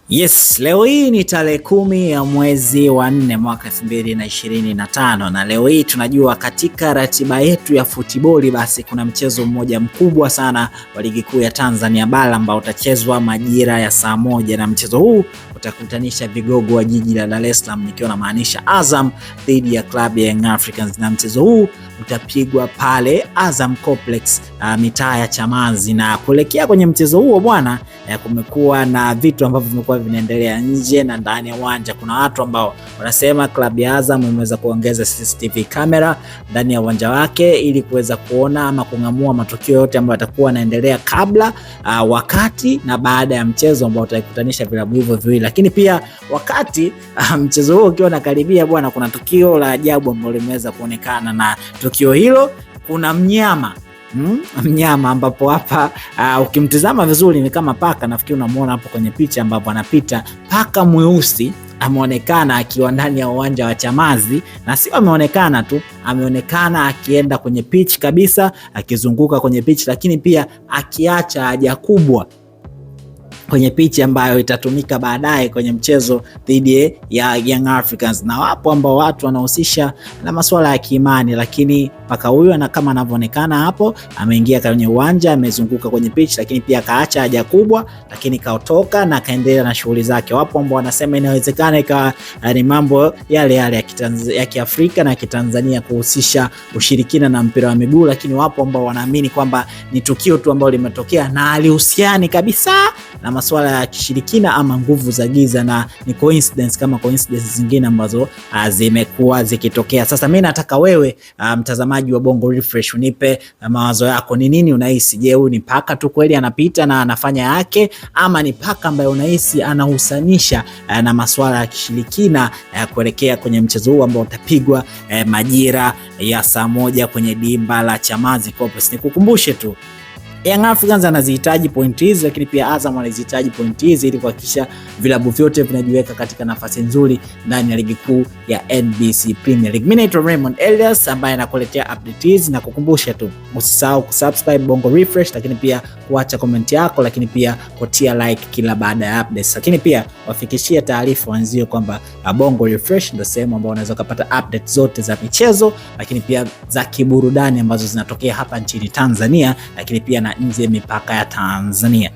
Yes, leo hii ni tarehe 10 ya mwezi wa 4 mwaka 2025 na leo hii tunajua katika ratiba yetu ya futiboli basi kuna mchezo mmoja mkubwa sana wa ligi kuu ya Tanzania bara ambao utachezwa majira ya saa 1 na mchezo huu utakutanisha vigogo wa jiji la Dar es Salaam nikiwa na maanisha Azam dhidi ya klabu ya Young Africans, na mchezo huu utapigwa pale Azam Complex mitaa ya Chamazi. Na kuelekea kwenye mchezo huo bwana, kumekuwa na vitu ambavyo vimekuwa vinaendelea nje na ndani ya uwanja. Kuna watu ambao wanasema klabu ya Azam imeweza kuongeza CCTV camera ndani ya uwanja wake ili kuweza kuona ama kung'amua matukio yote ambayo yatakuwa yanaendelea kabla, wakati na baada ya mchezo ambao utakutanisha vilabu hivyo viwili. Lakini pia wakati mchezo huo ukiwa unakaribia bwana, kuna tukio la ajabu ambalo limeweza kuonekana, na tukio hilo kuna mnyama ambapo hapa ukimtizama vizuri ni kama paka. Nafikiri unamuona hapo kwenye picha ambapo anapita paka mweusi. Ameonekana akiwa ndani ya uwanja wa Chamazi, na sio ameonekana tu, ameonekana akienda kwenye pitch kabisa, akizunguka kwenye pitch, lakini pia akiacha haja kubwa kwenye pichi ambayo itatumika baadaye kwenye mchezo dhidi ya Young Africans. Na wapo ambao watu wanahusisha na masuala ya kiimani, lakini paka huyu na kama anavyoonekana hapo ameingia kwenye uwanja, amezunguka kwenye pitch, lakini pia kaacha haja kubwa, lakini kaotoka na kaendelea na shughuli zake. Wapo ambao wanasema inawezekana ikawa ni mambo yale ya Kiafrika na Kitanzania kuhusisha ushirikina na mpira wa miguu, lakini wapo ambao wanaamini kwamba ni tukio tu ambalo limetokea na alihusiani kabisa na masuala ya kishirikina ama nguvu za giza, na ni coincidence kama coincidence zingine ambazo zimekuwa zikitokea. Sasa mimi nataka wewe mtazamaji wa Bongo Refresh unipe mawazo yako. Ni nini unahisi? Je, huyu ni paka tu kweli anapita na anafanya yake, ama ni paka ambaye unahisi anahusanisha na masuala ya kishirikina kuelekea kwenye mchezo huu ambao utapigwa majira ya saa 1 kwenye dimba la Chamazi Complex? Nikukumbushe tu, Young Africans anazihitaji point hizi, lakini pia Azam anazihitaji point hizi ili kuhakikisha vilabu vyote vinajiweka katika nafasi nzuri ndani ya ligi kuu ya NBC Premier League. Mimi naitwa Raymond Elias ambaye anakuletea update hizi, na kukumbusha tu usisahau kusubscribe Bongo Refresh, lakini pia kuacha comment yako, lakini pia kutia like kila baada ya updates. Lakini pia wafikishia taarifa wenzio kwamba Bongo Refresh ndio sehemu ambayo unaweza kupata updates zote za michezo, lakini pia za kiburudani ambazo zinatokea hapa nchini Tanzania, lakini pia na nje ya mipaka ya Tanzania.